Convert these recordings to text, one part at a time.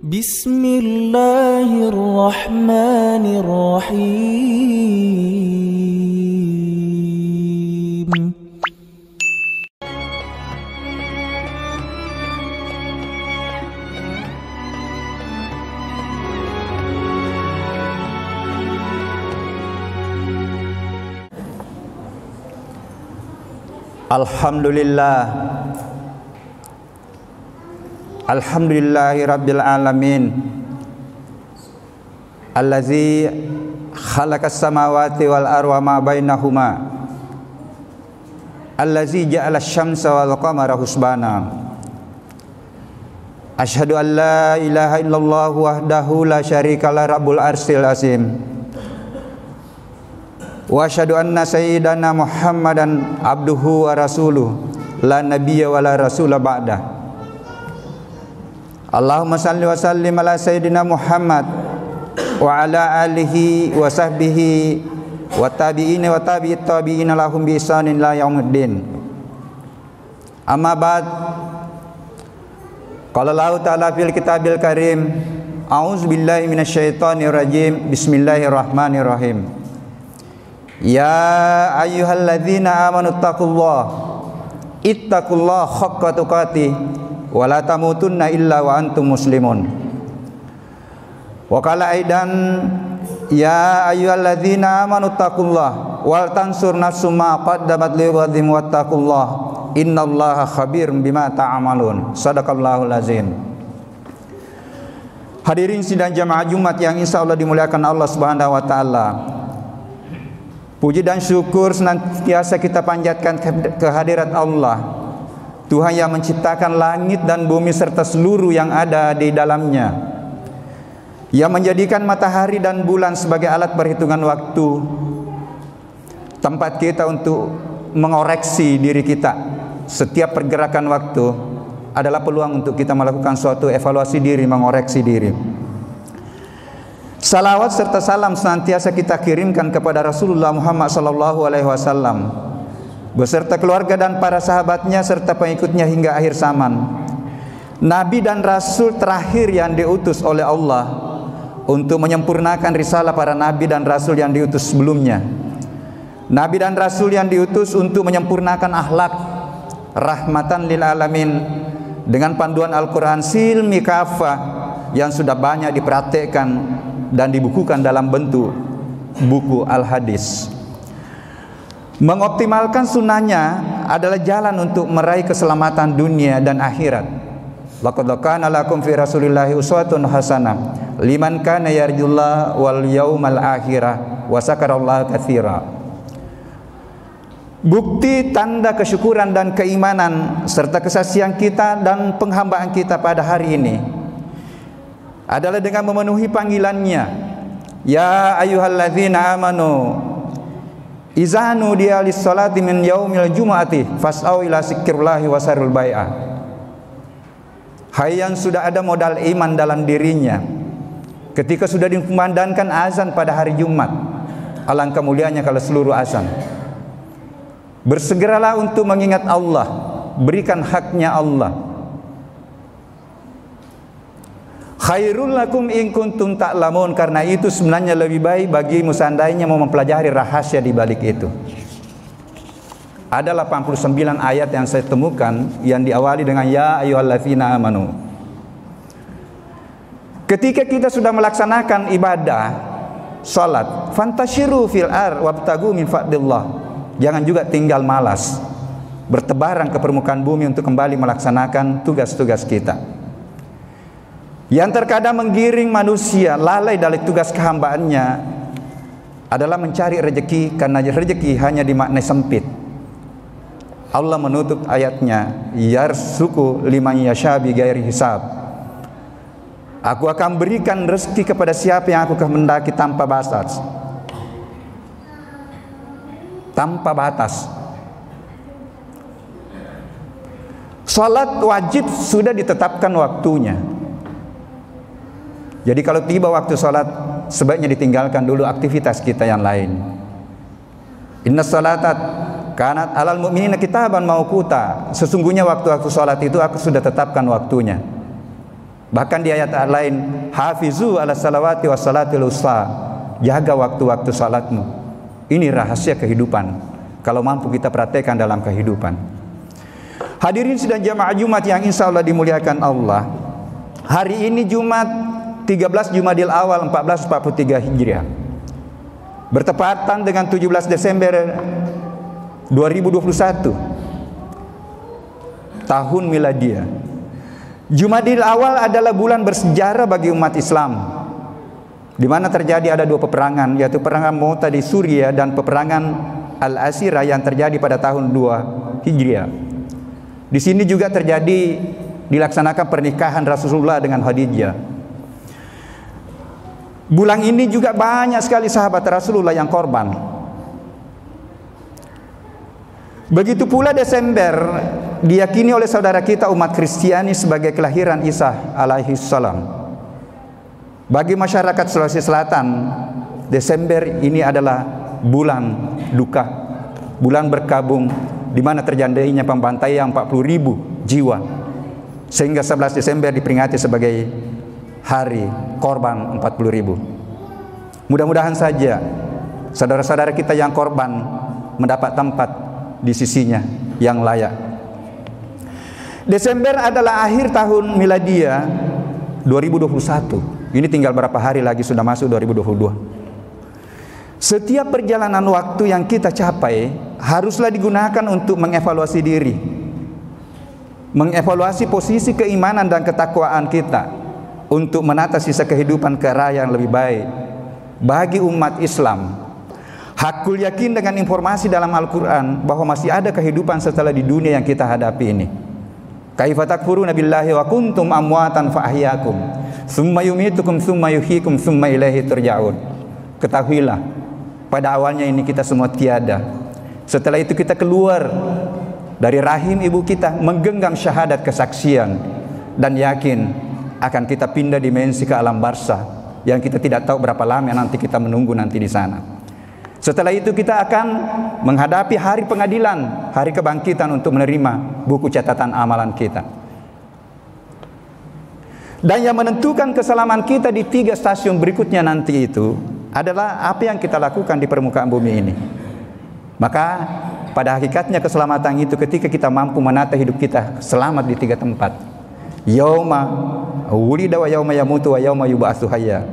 Bismillahirrahmanirrahim. Alhamdulillah, alhamdulillahi rabbil alamin, allazi khalaqas samawati wal arda ma bainahuma, allazi ja'ala asy-syamsa wal qamara husbana. Asyhadu an la ilaha illallah wahdahu la syarikalah rabbul arsyil azim. Wa asyhadu anna sayyidana Muhammadan abduhu wa rasuluh la nabiyya wa la rasula ba'dah. Allahumma salli wa sallim ala sayyidina Muhammad wa ala alihi wa sahbihi wa tabi'ina wa tabi'it tabi'ina lahum bi ihsanin ila yaumiddin. Amma ba'd. Qala Allah ta'ala fil kitabil karim, a'udzu billahi minasyaitonir rajim. Bismillahirrahmanirrahim. Ya ayyuhalladzina amanu ittaqullaha haqqa tuqatih wa la tamutunna illa wa antum muslimun. Wa qala aidan ya ayyuhalladzina amanu ittaqullaha wal tansur nafsum ma qaddamat lighadin wattaqullaha innallaha khabirum bima ta'malun. Shadaqallahul azim. Hadirin sidang jamaah Jumat yang insyaallah dimuliakan Allah Subhanahu wa taala. Puji dan syukur senantiasa kita panjatkan kehadirat Allah, Tuhan yang menciptakan langit dan bumi serta seluruh yang ada di dalamnya, yang menjadikan matahari dan bulan sebagai alat perhitungan waktu, tempat kita untuk mengoreksi diri kita. Setiap pergerakan waktu adalah peluang untuk kita melakukan suatu evaluasi diri, mengoreksi diri. Salawat serta salam senantiasa kita kirimkan kepada Rasulullah Muhammad SAW beserta keluarga dan para sahabatnya serta pengikutnya hingga akhir zaman. Nabi dan Rasul terakhir yang diutus oleh Allah untuk menyempurnakan risalah para Nabi dan Rasul yang diutus sebelumnya. Nabi dan Rasul yang diutus untuk menyempurnakan akhlak, rahmatan lil alamin, dengan panduan Al-Quran silmi kafah yang sudah banyak dipraktekkan dan dibukukan dalam bentuk buku Al-Hadis. Mengoptimalkan sunnahnya adalah jalan untuk meraih keselamatan dunia dan akhirat. Laqad kana lakum fi Rasulillahi uswatun hasanah liman kana yarjullaha wal yaumal akhirah wa zakarallaha katsira. Bukti tanda kesyukuran dan keimanan serta kesaksian kita dan penghambaan kita pada hari ini adalah dengan memenuhi panggilannya. Ya ayyuhalladzina amanu idza nudiya lis-salati min yaumil jumu'ati fas'au ila dzikrillahi wa sarul bai'ah. Hai yang sudah ada modal iman dalam dirinya, ketika sudah dikumandangkan azan pada hari Jumat, alangkah mulianya kalau seluruh azan, bersegeralah untuk mengingat Allah, berikan haknya Allah. Khairul lakum in kuntum ta'lamun, karena itu sebenarnya lebih baik bagimu seandainya mau mempelajari rahasia di balik itu. Ada 89 ayat yang saya temukan yang diawali dengan ya ayyuhalladzina amanu. Ketika kita sudah melaksanakan ibadah salat, fantashiru fil ar wabtagu min fadlillah. Jangan juga tinggal malas, bertebaran ke permukaan bumi untuk kembali melaksanakan tugas-tugas kita. Yang terkadang menggiring manusia lalai dari tugas kehambaannya adalah mencari rezeki, karena rezeki hanya dimaknai sempit. Allah menutup ayatnya, yarzuqu liman yasha bighairi hisab. Aku akan berikan rezeki kepada siapa yang aku kehendaki tanpa batas. Tanpa batas. Salat wajib sudah ditetapkan waktunya. Jadi kalau tiba waktu sholat, sebaiknya ditinggalkan dulu aktivitas kita yang lain. Inna sholatat kanat alal mu'minina kitaban mauquta. Sesungguhnya waktu aku sholat itu aku sudah tetapkan waktunya. Bahkan di ayat lain, hafizu ala salawati was salatil wusta, jaga waktu-waktu salatmu. Ini rahasia kehidupan, kalau mampu kita praktekkan dalam kehidupan. Hadirin sidang jamaah Jumat yang insya Allah dimuliakan Allah, hari ini Jumat 13 Jumadil Awal 1443 Hijriah, bertepatan dengan 17 Desember 2021 tahun miladiah. Jumadil Awal adalah bulan bersejarah bagi umat Islam, di mana terjadi ada dua peperangan, yaitu peperangan Mu'tah di Suriah dan peperangan Al-Asirah yang terjadi pada tahun 2 Hijriah. Di sini juga dilaksanakan pernikahan Rasulullah dengan Khadijah. Bulan ini juga banyak sekali sahabat Rasulullah yang korban. Begitu pula Desember diyakini oleh saudara kita umat Kristiani sebagai kelahiran Isa alaihi salam. Bagi masyarakat Sulawesi Selatan, Desember ini adalah bulan duka, bulan berkabung, di mana terjadinya pembantaian 40.000 jiwa, sehingga 11 Desember diperingati sebagai hari korban 40.000. Mudah-mudahan saja saudara-saudara kita yang korban mendapat tempat di sisinya yang layak. Desember adalah akhir tahun miladiah 2021. Ini tinggal berapa hari lagi sudah masuk 2022. Setiap perjalanan waktu yang kita capai haruslah digunakan untuk mengevaluasi diri, mengevaluasi posisi keimanan dan ketakwaan kita, untuk menata sisa kehidupan ke arah yang lebih baik. Bagi umat Islam, hakul yakin dengan informasi dalam Al-Quran bahwa masih ada kehidupan setelah di dunia yang kita hadapi ini. Kaifa takfuruna billahi wa kuntum amwatan fa ahyakum tsumma yumitukum tsumma yuhyikum tsumma ilaihi turja'un. Ketahuilah, pada awalnya ini kita semua tiada. Setelah itu kita keluar dari rahim ibu kita, menggenggam syahadat kesaksian, dan yakin akan kita pindah dimensi ke alam barzah yang kita tidak tahu berapa lama nanti kita menunggu nanti di sana. Setelah itu kita akan menghadapi hari pengadilan, hari kebangkitan untuk menerima buku catatan amalan kita. Dan yang menentukan keselamatan kita di 3 stasiun berikutnya nanti itu adalah apa yang kita lakukan di permukaan bumi ini. Maka pada hakikatnya keselamatan itu ketika kita mampu menata hidup kita selamat di 3 tempat. Yauma wulida wa yauma yamutu wa yauma yub'atsu hayya.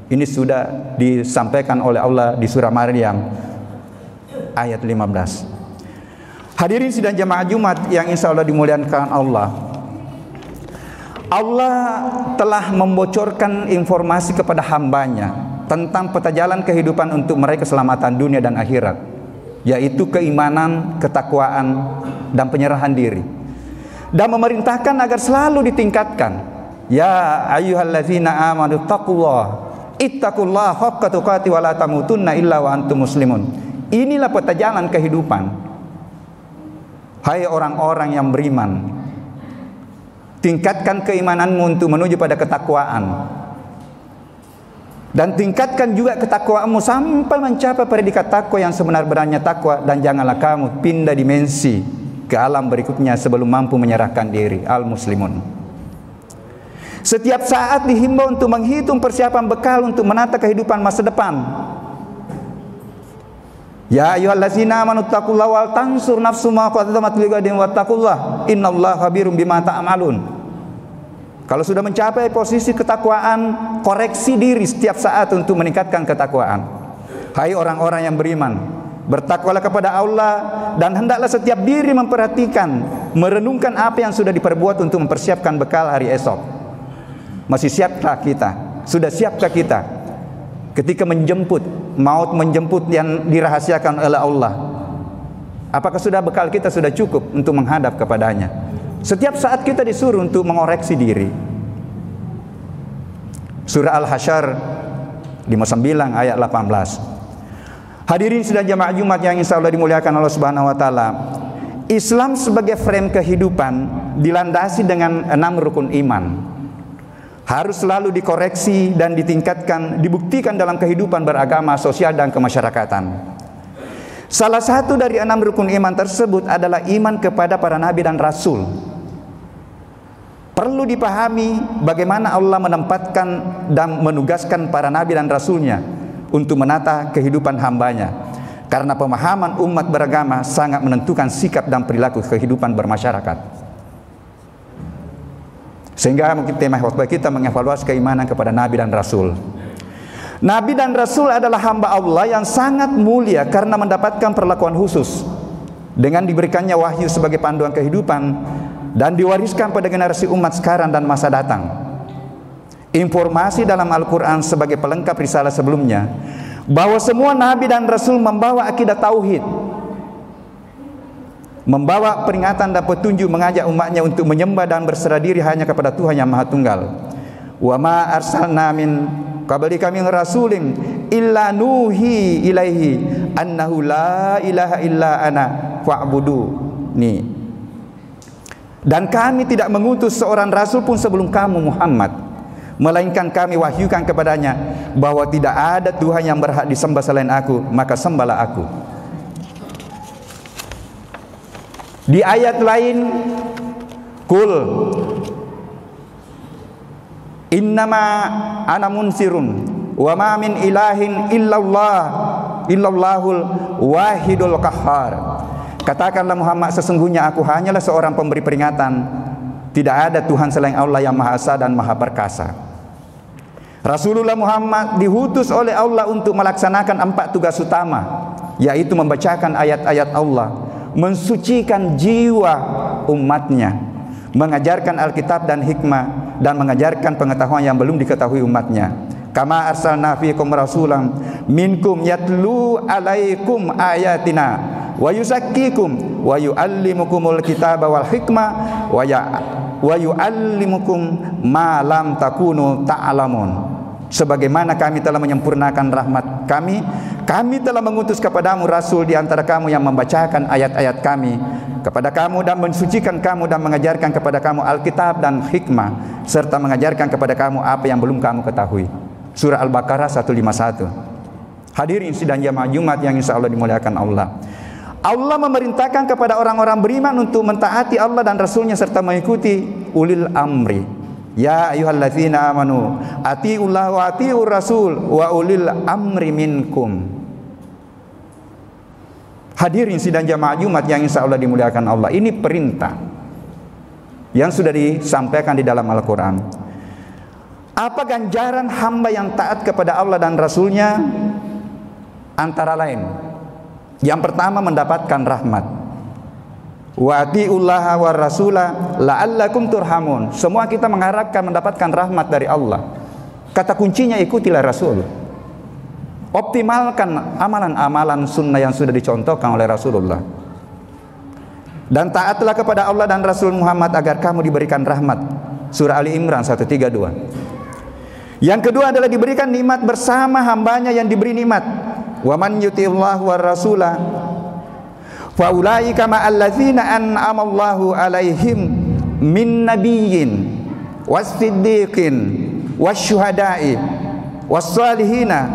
Ini sudah disampaikan oleh Allah di surah Maryam ayat 15. Hadirin sidang jamaah Jumat yang insya Allah dimuliakan Allah, Allah telah membocorkan informasi kepada hambanya tentang peta jalan kehidupan untuk meraih keselamatan dunia dan akhirat, yaitu keimanan, ketakwaan, dan penyerahan diri, dan memerintahkan agar selalu ditingkatkan. Ya ayyuhallazina amanu taqullaha ittaqullaha haqqa tuqatih wa la tamutunna illa wa antum muslimun. Inilah peta jalan kehidupan. Hai orang-orang yang beriman, tingkatkan keimananmu untuk menuju pada ketakwaan, dan tingkatkan juga ketakwaanmu sampai mencapai predikat takwa yang sebenar-benarnya takwa, dan janganlah kamu pindah dimensi ke alam berikutnya sebelum mampu menyerahkan diri. Al-muslimun. Setiap saat dihimbau untuk menghitung persiapan bekal untuk menata kehidupan masa depan. Ya ayyuhallazina amanu taqullaha wal tansur nafsum ma qaddamat lighadin wattaqullaha innallaha khabirum bima ta'malun. Kalau sudah mencapai posisi ketakwaan, koreksi diri setiap saat untuk meningkatkan ketakwaan. Hai orang-orang yang beriman, bertakwalah kepada Allah, dan hendaklah setiap diri memperhatikan, merenungkan apa yang sudah diperbuat untuk mempersiapkan bekal hari esok. Masih siapkah kita? Sudah siapkah kita ketika menjemput maut, menjemput yang dirahasiakan oleh Allah? Apakah sudah bekal kita sudah cukup untuk menghadap kepadanya? Setiap saat kita disuruh untuk mengoreksi diri. Surah Al-Hasyr 59 ayat 18. Hadirin sidang jamaah Jumat yang insya Allah dimuliakan Allah Subhanahu wa taala. Islam sebagai frame kehidupan dilandasi dengan 6 rukun iman. Harus selalu dikoreksi dan ditingkatkan, dibuktikan dalam kehidupan beragama, sosial, dan kemasyarakatan. Salah satu dari 6 rukun iman tersebut adalah iman kepada para nabi dan rasul. perlu dipahami bagaimana Allah menempatkan dan menugaskan para nabi dan rasulnya untuk menata kehidupan hambanya. Karena pemahaman umat beragama sangat menentukan sikap dan perilaku kehidupan bermasyarakat. Sehingga mungkin tema khotbah kita mengevaluasi keimanan kepada nabi dan rasul. Nabi dan rasul adalah hamba Allah yang sangat mulia karena mendapatkan perlakuan khusus dengan diberikannya wahyu sebagai panduan kehidupan dan diwariskan pada generasi umat sekarang dan masa datang. Informasi dalam Al-Quran sebagai pelengkap risalah sebelumnya bahwa semua nabi dan rasul membawa akidah tauhid, membawa peringatan dan petunjuk, mengajak umatnya untuk menyembah dan berserah diri hanya kepada Tuhan yang Maha Tunggal. Wa ma arsalna min qablika min rasulin illa nuhi ilaihi annahu la ilaha illa ana fa'budu. Nih. Dan kami tidak mengutus seorang rasul pun sebelum kamu Muhammad, melainkan kami wahyukan kepadanya bahwa tidak ada Tuhan yang berhak disembah selain aku, maka sembahlah aku. Di ayat lain, Qul innama ana munsirun wa ma min ilahin illallahul wahidul qahhar. Katakanlah Muhammad, sesungguhnya aku hanyalah seorang pemberi peringatan. Tidak ada Tuhan selain Allah yang Maha Esa dan Maha Perkasa. Rasulullah Muhammad diutus oleh Allah untuk melaksanakan 4 tugas utama, yaitu membacakan ayat-ayat Allah, mensucikan jiwa umatnya, mengajarkan Alkitab dan hikmah, dan mengajarkan pengetahuan yang belum diketahui umatnya. Kama arsalna fiikum rasulan minkum yatlu alaikum ayatina wa yuzakkikum wa yuallimukumul kitaba wal hikmah wa yuallimukum ma lam takunu ta'lamun. Sebagaimana kami telah menyempurnakan rahmat kami, kami telah mengutus kepadamu rasul di antara kamu yang membacakan ayat-ayat kami kepada kamu dan mensucikan kamu dan mengajarkan kepada kamu Alkitab dan hikmah, serta mengajarkan kepada kamu apa yang belum kamu ketahui. Surah Al-Baqarah 151. Hadirin sidang jamaah Jumat yang insya Allah dimuliakan Allah. Allah memerintahkan kepada orang-orang beriman untuk mentaati Allah dan Rasulnya serta mengikuti ulil amri. Ya ayyuhalladzina amanu atiiullah wa atiiur rasul wa ulil amri minkum. Hadirin sidang jamaah Jumat yang insya Allah dimuliakan Allah. Ini perintah yang sudah disampaikan di dalam Al-Quran. Apa ganjaran hamba yang taat kepada Allah dan Rasulnya? Antara lain, yang pertama mendapatkan rahmat. Wa atiullaha war rasula la'allakum turhamun. Semua kita mengharapkan mendapatkan rahmat dari Allah. Kata kuncinya ikutilah Rasul. Optimalkan amalan-amalan sunnah yang sudah dicontohkan oleh Rasulullah. Dan taatlah kepada Allah dan Rasul Muhammad agar kamu diberikan rahmat. Surah Ali Imran 132. Yang kedua adalah diberikan nikmat bersama hambanya yang diberi nikmat. Wa man yuti'illah war rasula fa ulaika ma'allazina an'ama Allahu alaihim min nabiyyin was-siddiqin wasyuhada'i was-salihina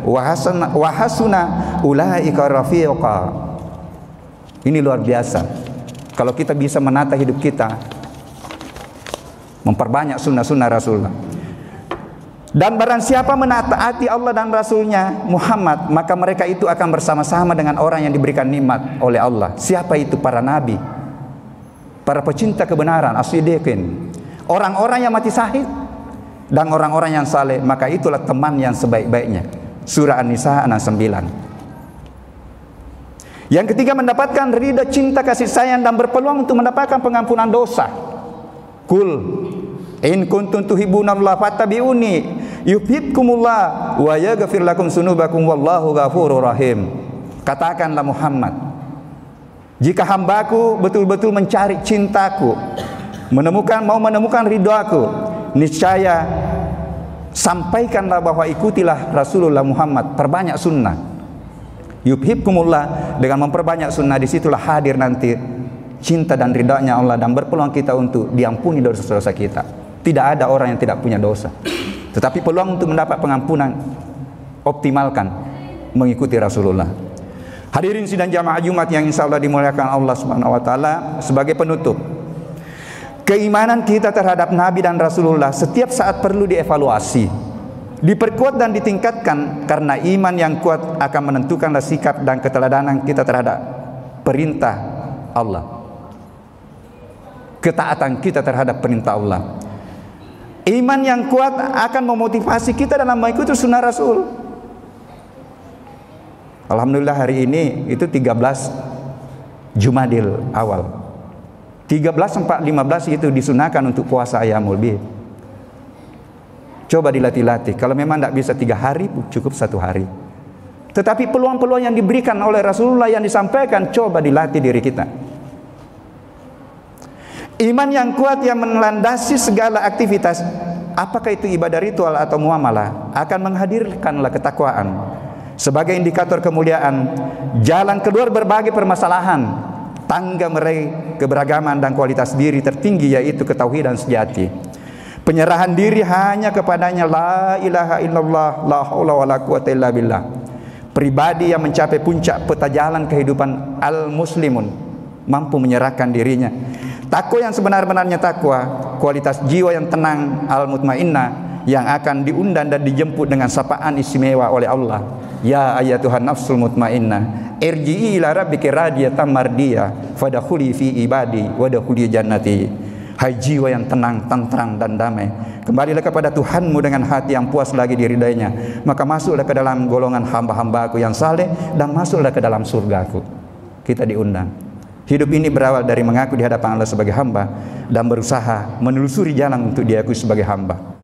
wa hasuna ulaika rafiqa. Ini luar biasa. Kalau kita bisa menata hidup kita, memperbanyak sunnah-sunnah Rasulullah. Dan barang siapa menaati Allah dan Rasulnya Muhammad, maka mereka itu akan bersama-sama dengan orang yang diberikan nikmat oleh Allah. Siapa itu? Para nabi, para pecinta kebenaran, as-siddiqin, orang-orang yang mati syahid, dan orang-orang yang saleh. Maka itulah teman yang sebaik-baiknya. Surah An-Nisa 69. Yang ketiga mendapatkan ridha, cinta, kasih sayang, dan berpeluang untuk mendapatkan pengampunan dosa. Qul in kuntum tuhibbunallaha fattabi'uni yuhibbukumullah wa yaghfir lakum dzunubakum wallahu ghafurur rahim. Katakanlah Muhammad, jika hambaku betul-betul mencari cintaku, mau menemukan ridhaku, niscaya sampaikanlah bahwa ikutilah Rasulullah Muhammad, perbanyak sunnah. Yuhibbukumullah, dengan memperbanyak sunnah, disitulah hadir nanti cinta dan ridhanya Allah dan berpeluang kita untuk diampuni dosa-dosa kita. Tidak ada orang yang tidak punya dosa, tetapi peluang untuk mendapat pengampunan, optimalkan mengikuti Rasulullah. Hadirin sidang jamaah Jumat yang insya Allah dimuliakan Allah Subhanahu wa taala, sebagai penutup, Keimanan kita terhadap Nabi dan Rasulullah setiap saat perlu dievaluasi, diperkuat dan ditingkatkan, karena iman yang kuat akan menentukanlah sikap dan keteladanan kita terhadap perintah Allah, ketaatan kita terhadap perintah Allah. Iman yang kuat akan memotivasi kita dalam mengikuti sunnah Rasul. Alhamdulillah hari ini itu 13 Jumadil awal, 13-15 itu disunahkan untuk puasa Ayyamul Bid. Coba dilatih-latih. Kalau memang tidak bisa 3 hari, cukup 1 hari. Tetapi peluang-peluang yang diberikan oleh Rasulullah yang disampaikan, coba dilatih diri kita. Iman yang kuat yang melandasi segala aktivitas, apakah itu ibadah ritual atau muamalah, akan menghadirkanlah ketakwaan sebagai indikator kemuliaan, jalan keluar berbagai permasalahan, tangga meraih keberagaman dan kualitas diri tertinggi, yaitu ketauhidan sejati. Penyerahan diri hanya kepadanya, la ilaha illallah, la haula wala quwata illa billah. Pribadi yang mencapai puncak peta jalan kehidupan al-muslimun, mampu menyerahkan dirinya. Takwa yang sebenar-benarnya takwa, kualitas jiwa yang tenang, al-mutmainnah, yang akan diundang dan dijemput dengan sapaan istimewa oleh Allah. Ya ayyatuhan nafsul mutmainnah, irji'i ila rabbiki radiyatan mardiyah, fadkhuli fi ibadi wadkhuli jannati. Hai jiwa yang tenang, tenteram dan damai, kembalilah kepada Tuhanmu dengan hati yang puas lagi diridainya, maka masuklah ke dalam golongan hamba-hambaku yang saleh, dan masuklah ke dalam surgaku. Kita diundang. Hidup ini berawal dari mengaku di hadapan Allah sebagai hamba dan berusaha menelusuri jalan untuk diakui sebagai hamba.